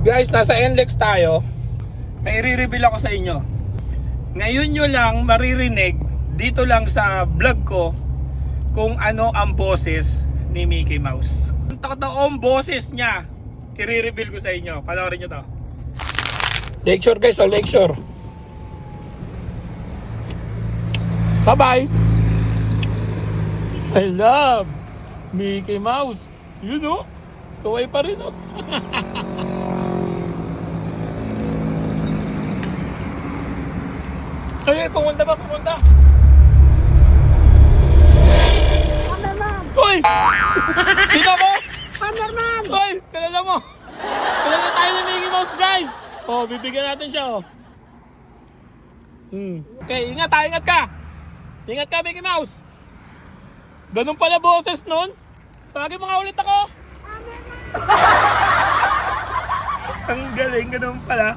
Guys, nasa NLEX tayo. May i-reveal ako sa inyo. Ngayon nyo lang maririnig dito lang sa vlog ko kung ano ang boses ni Mickey Mouse. Ang totoong boses niya, i-reveal ko sa inyo. Panoorin nyo to. Lecture guys, lecture. Bye-bye. I love Mickey Mouse. You know, kaway pa rin oh. Ay, pumunta pa, pumunta. Cameraman! Uy! Sino mo? Cameraman! Uy! Kilala mo? Kilala tayo ni Mickey Mouse, guys! Oh, bibigyan natin siya, oh. Okay, ingat ha, ingat ka! Ingat ka, Mickey Mouse! Ganun pala boses nun? Tawagin mo nga ulit ako! Ang galing, ganun pala.